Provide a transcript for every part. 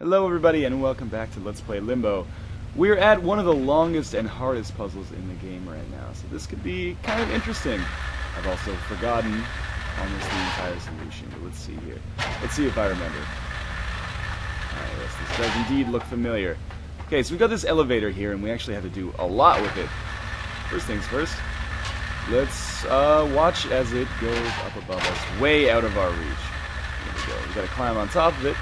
Hello everybody and welcome back to Let's Play Limbo. We're at one of the longest and hardest puzzles in the game right now, so this could be kind of interesting. I've also forgotten almost the entire solution, but let's see here. Let's see if I remember. Yes, this does indeed look familiar. Okay, so we've got this elevator here and we actually have to do a lot with it. First things first, let's watch as it goes up above us, way out of our reach. Here we go. We've got to climb on top of it,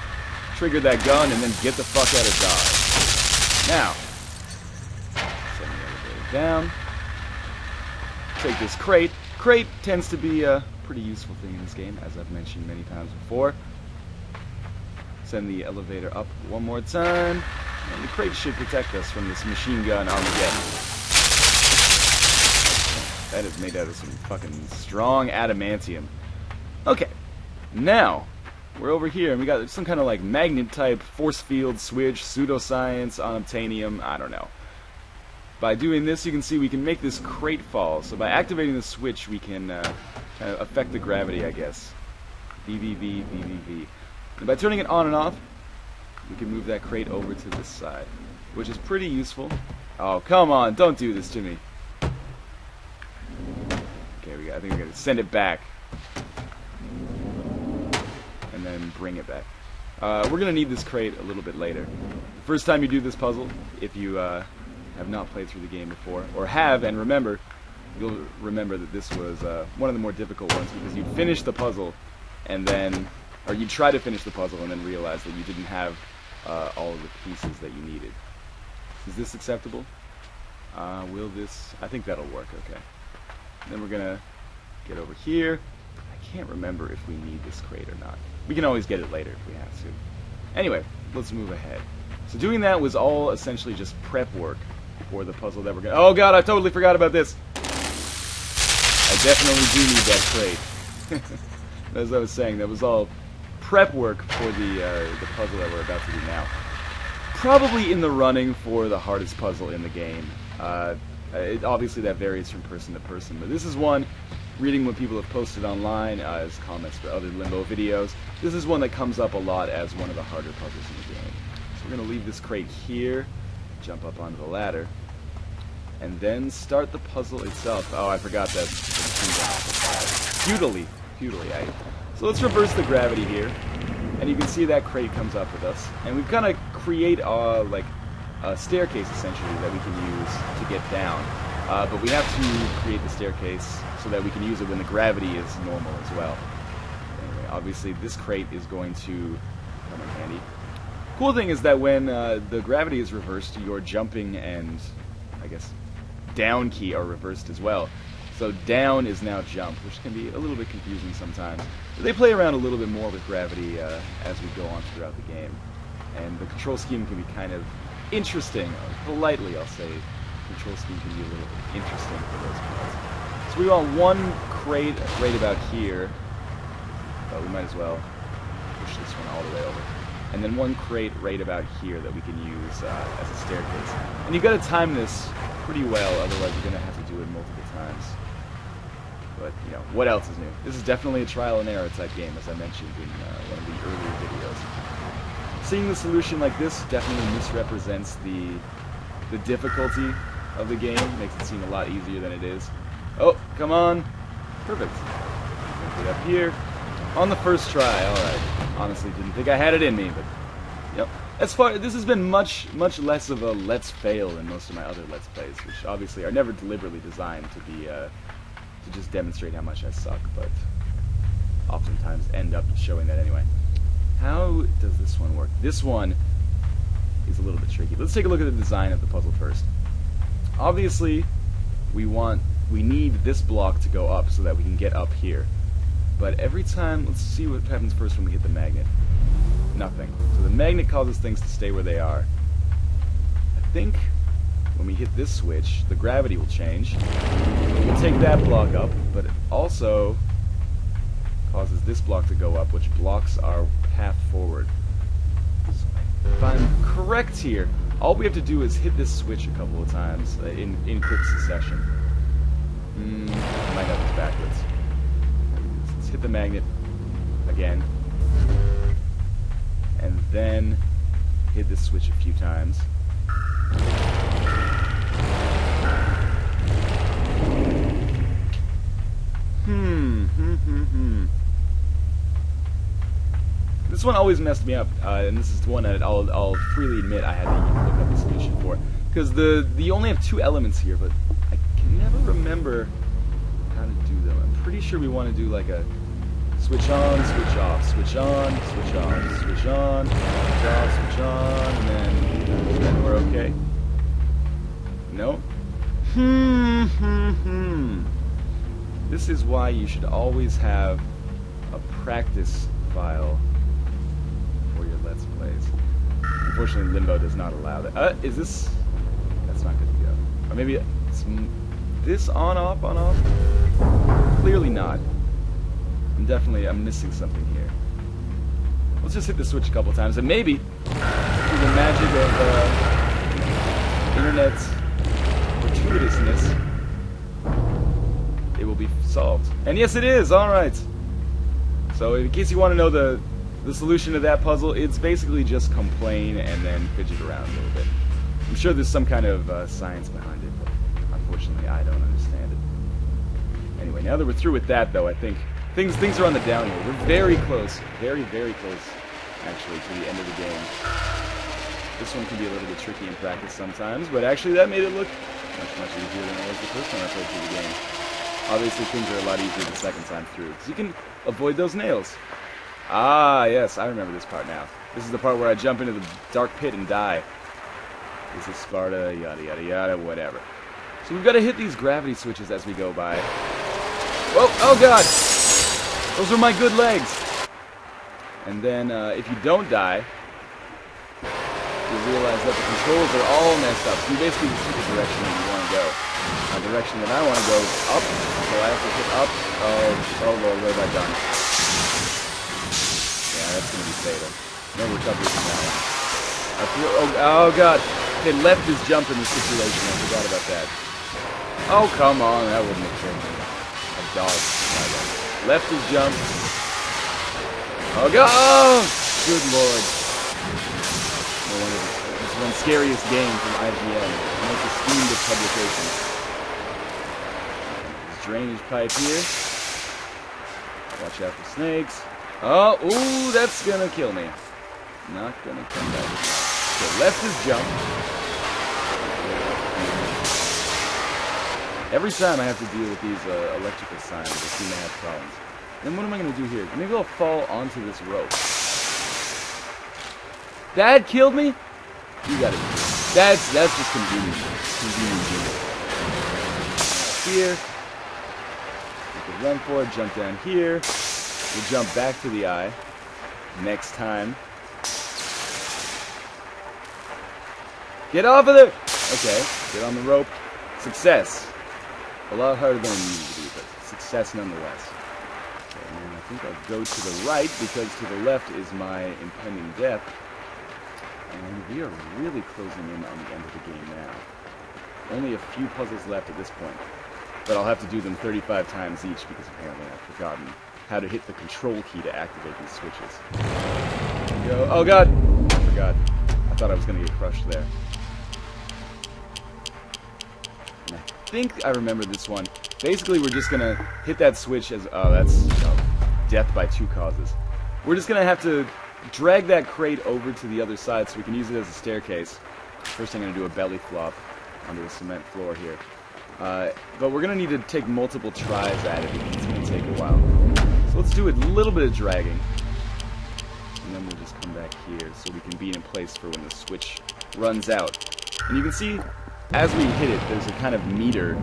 trigger that gun, and then get the fuck out of Dodge. Now, send the elevator down. Take this crate. Crate tends to be a pretty useful thing in this game, as I've mentioned many times before. Send the elevator up one more time, and the crate should protect us from this machine gun Armageddon. That is made out of some fucking strong adamantium. Okay, now we're over here, and we got some kind of like magnet-type force field switch, pseudoscience, unobtainium, I don't know. By doing this, you can see we can make this crate fall. So by activating the switch, we can kind of affect the gravity, I guess. VVV, VVV. And by turning it on and off, we can move that crate over to this side, which is pretty useful. Oh, come on, don't do this to me. Okay, I think we're going to send it back. And then bring it back. We're going to need this crate a little bit later. The first time you do this puzzle, if you have not played through the game before, or have and remember, you'll remember that this was one of the more difficult ones because you'd finish the puzzle and then, or you'd try to finish the puzzle and then realize that you didn't have all of the pieces that you needed. Is this acceptable? Will this? I think that'll work, okay. And then we're going to get over here. I can't remember if we need this crate or not. We can always get it later if we have to. Anyway, let's move ahead. So doing that was all essentially just prep work for the puzzle that we're going to... Oh god, I totally forgot about this! I definitely do need that crate. As I was saying, that was all prep work for the puzzle that we're about to do now. Probably in the running for the hardest puzzle in the game. Obviously that varies from person to person, but this is one, reading what people have posted online as comments for other Limbo videos, this is one that comes up a lot as one of the harder puzzles in the game. So we're going to leave this crate here, jump up onto the ladder, and then start the puzzle itself. Oh, I forgot that. Futilely. So let's reverse the gravity here, and you can see that crate comes up with us, and we've kind of create like a staircase essentially that we can use to get down. But we have to create the staircase so that we can use it when the gravity is normal as well. Anyway, obviously this crate is going to come in handy. Cool thing is that when the gravity is reversed, your jumping and, I guess, down key are reversed as well. So down is now jump, which can be a little bit confusing sometimes. But they play around a little bit more with gravity as we go on throughout the game. And the control scheme can be kind of interesting. Politely, I'll say. Control scheme can be a little interesting for those parts. So we want one crate right about here. But we might as well push this one all the way over. And then one crate right about here that we can use as a staircase. And you've got to time this pretty well, otherwise you're going to have to do it multiple times. But, you know, what else is new? This is definitely a trial and error type game, as I mentioned in one of the earlier videos. Seeing the solution like this definitely misrepresents the difficulty of the game, makes it seem a lot easier than it is. Oh, come on. Perfect. Get up here. On the first try, alright. Honestly, didn't think I had it in me, but... Yep. As far, this has been much less of a let's fail than most of my other let's plays, which obviously are never deliberately designed to be, to just demonstrate how much I suck, but oftentimes end up showing that anyway. How does this one work? This one is a little bit tricky. Let's take a look at the design of the puzzle first. Obviously, we need this block to go up so that we can get up here. But every time, let's see what happens first when we hit the magnet. Nothing. So the magnet causes things to stay where they are. I think when we hit this switch, the gravity will change. We'll take that block up, but it also causes this block to go up, which blocks our path forward. So if I'm correct here, all we have to do is hit this switch a couple of times in quick succession. I might have this backwards. Let's hit the magnet again. And then hit this switch a few times. This one always messed me up, and this is the one that I'll freely admit I had to look up the solution for. Because you only have 2 elements here, but I can never remember how to do them. I'm pretty sure we want to do like a switch on, switch off, switch on, switch off, switch on, switch off, switch on, and then we're okay. No? This is why you should always have a practice file for your Let's Plays. Unfortunately, Limbo does not allow that. Is this... That's not good to go. Or maybe it's this on, off, on, off? Clearly not. I'm missing something here. Let's just hit the switch a couple times, and maybe, through the magic of internet's gratuitousness, it will be solved. And yes, it is! Alright! So, in case you want to know the solution to that puzzle, it's basically just complain and then fidget around a little bit. I'm sure there's some kind of science behind it, but unfortunately I don't understand it. Anyway, now that we're through with that, though, I think things are on the downhill. We're very close, very, very close, actually, to the end of the game. This one can be a little bit tricky in practice sometimes, but actually that made it look much easier than it was the first time I played through the game. Obviously, things are a lot easier the second time through, because you can avoid those nails. Ah, yes, I remember this part now. This is the part where I jump into the dark pit and die. This is Sparta, yada yada yada, whatever. So we've got to hit these gravity switches as we go by. Whoa, oh god! Those are my good legs! And then, if you don't die, you'll realize that the controls are all messed up. So you basically just pick the direction that you want to go. The direction that I want to go is up, so I have to hit up. Oh lord, what have I done? Yeah, that's going to be fatal. No recovery from that one. I feel, oh god. Okay, left is jump in this situation. I forgot about that. Oh, come on, that wouldn't have killed me. A dog. Left is jump. Oh god! Oh, good lord. No wonder this is one scariest game from IGN. The most esteemed of publications. Drainage pipe here. Watch out for snakes. Oh, ooh, that's gonna kill me. Not gonna come back. Okay, left is jump. Every time I have to deal with these electrical signs, I seem to have problems. Then what am I gonna do here? Maybe I'll fall onto this rope. That killed me? You gotta be kidding. That's just convenient. Here. Run for it, jump down here. We'll jump back to the eye. Next time. Get off of there! Okay, get on the rope. Success. A lot harder than I needed to be, but success nonetheless. Okay, and I think I'll go to the right, because to the left is my impending death. And we are really closing in on the end of the game now. Only a few puzzles left at this point. But I'll have to do them 35 times each because apparently I've forgotten how to hit the control key to activate these switches. Go. Oh god! I forgot. I thought I was going to get crushed there. And I think I remember this one. Basically, we're just going to hit that switch as... Oh, that's death by 2 causes. We're just going to have to drag that crate over to the other side so we can use it as a staircase. First, I'm going to do a belly flop onto the cement floor here. But we're going to need to take multiple tries at it because it's going to take a while. So let's do a little bit of dragging. And then we'll just come back here so we can be in place for when the switch runs out. And you can see, as we hit it, there's a kind of meter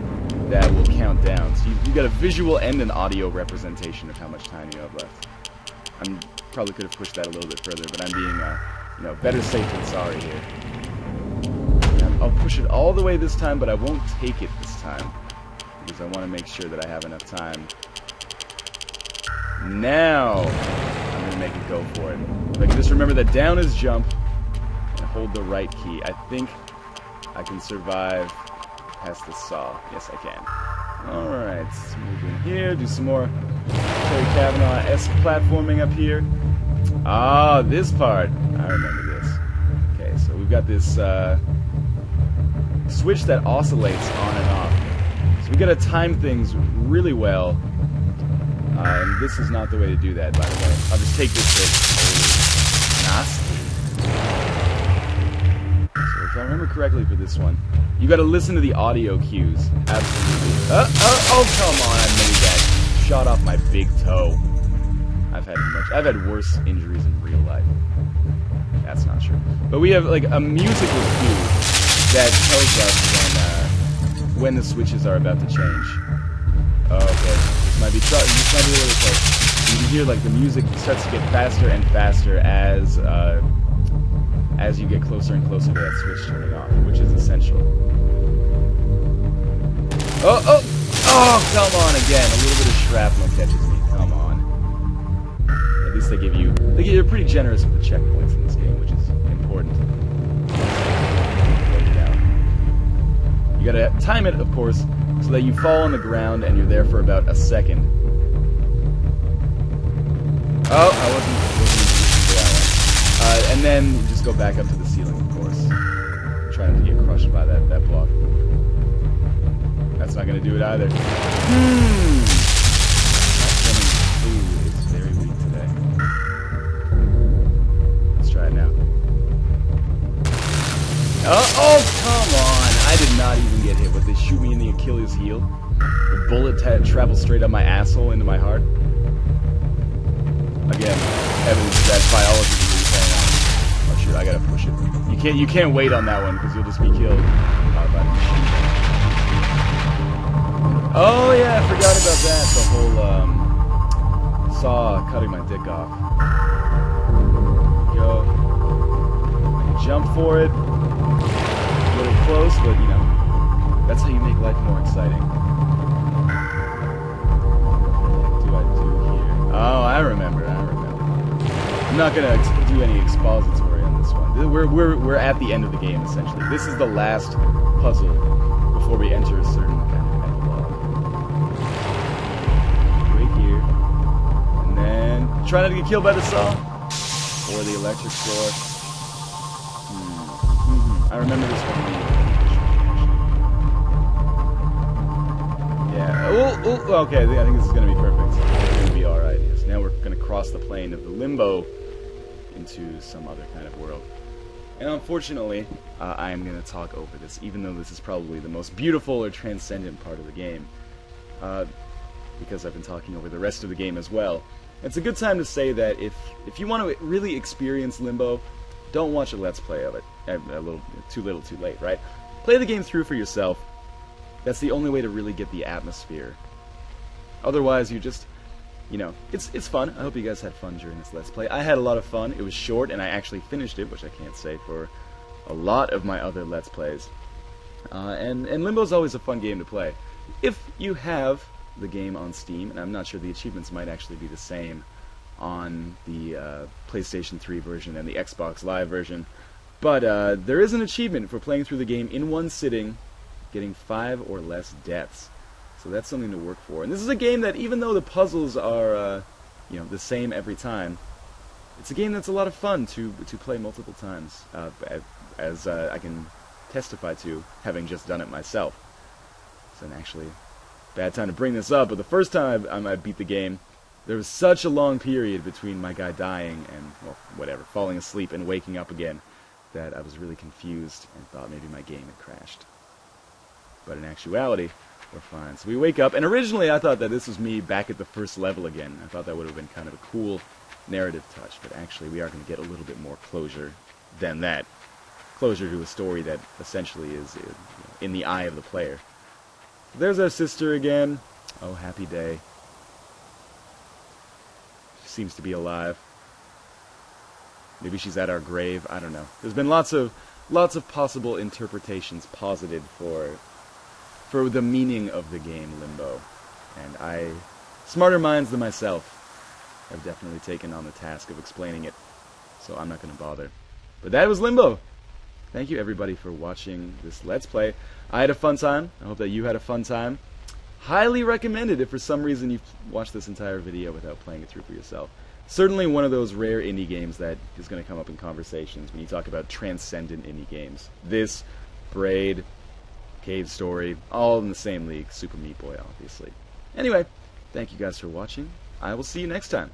that will count down. So you've got a visual and an audio representation of how much time you have left. I probably could have pushed that a little bit further, but I'm being, better safe than sorry here. I'll push it all the way this time, but I won't take it this time, because I want to make sure that I have enough time. Now, I'm going to make it go for it. If I can just remember that down is jump, and hold the right key. I think I can survive past the saw. Yes, I can. Alright, let's move in here, do some more Terry Kavanaugh-esque platforming up here. Ah, this part. I remember this. Okay, got this switch that oscillates on and off. So we gotta time things really well. And this is not the way to do that, by the way. I'll just take this hit. Nasty. So if I remember correctly for this one, you gotta listen to the audio cues. Absolutely. Oh, come on, I made that. Shot off my big toe. I've had worse injuries in real life. That's not true. But we have like a musical cue that tells us when the switches are about to change. Oh, okay. This might be a little close. You can hear like the music starts to get faster and faster as you get closer and closer to that switch turning off, which is essential. Oh, come on again. A little bit of shrapnel catches me. Come on. At least they're pretty generous with the checkpoints in this game, which is important. You gotta time it, of course, so that you fall on the ground and you're there for about a second. Oh, I wasn't for that one. And then you just go back up to the ceiling, of course. Try not to get crushed by that block. That's not gonna do it either. Platforming food is very weak today. Let's try it now. Oh, come on! I did not even get hit, but they shoot me in the Achilles heel. The bullet travels straight up my asshole into my heart. Again, evidence that biology is really playing out. Oh shoot, I gotta push it. You can't wait on that one because you'll just be killed. By the machine gun. Oh yeah, I forgot about that. The whole saw cutting my dick off. Go. I can jump for it. A little close, but you know, that's how you make life more exciting. What do I do here? Oh, I remember. I'm not gonna do any expository on this one. We're at the end of the game essentially. This is the last puzzle before we enter a certain kind of epilogue. Right here, and then try not to get killed by the saw or the electric floor. I remember this one. Yeah. Okay. I think this is going to be perfect. It's going to be all right. Yes. Now we're going to cross the plane of the Limbo into some other kind of world. And unfortunately, I am going to talk over this, even though this is probably the most beautiful or transcendent part of the game, because I've been talking over the rest of the game as well. It's a good time to say that if you want to really experience Limbo, don't watch a Let's Play of it. Too little, too late, right? Play the game through for yourself. That's the only way to really get the atmosphere. Otherwise, you just, you know, it's fun. I hope you guys had fun during this Let's Play. I had a lot of fun. It was short, and I actually finished it, which I can't say for a lot of my other Let's Plays. And Limbo's always a fun game to play. If you have the game on Steam, and I'm not sure the achievements might actually be the same on the PlayStation 3 version and the Xbox Live version, but there is an achievement for playing through the game in one sitting, getting 5 or less deaths. So that's something to work for. And this is a game that, even though the puzzles are you know, the same every time, it's a game that's a lot of fun to play multiple times, as I can testify to, having just done it myself. It's an actually bad time to bring this up, but the first time I beat the game, there was such a long period between my guy dying and, well, whatever, falling asleep and waking up again, that I was really confused and thought maybe my game had crashed. But in actuality, we're fine. So we wake up, and originally I thought that this was me back at the first level again. I thought that would have been kind of a cool narrative touch, but actually we are going to get a little bit more closure than that. Closure to a story that essentially is in the eye of the player. There's our sister again. Oh, happy day. She seems to be alive. Maybe she's at our grave. I don't know. There's been lots of possible interpretations posited for the meaning of the game Limbo, and smarter minds than myself have definitely taken on the task of explaining it, so I'm not going to bother. But that was Limbo. Thank you everybody for watching this Let's Play. I had a fun time. I hope that you had a fun time. Highly recommended if for some reason you've watched this entire video without playing it through for yourself. Certainly one of those rare indie games that is going to come up in conversations when you talk about transcendent indie games. This, Braid, Cave Story, all in the same league. Super Meat Boy, obviously. Anyway, thank you guys for watching. I will see you next time.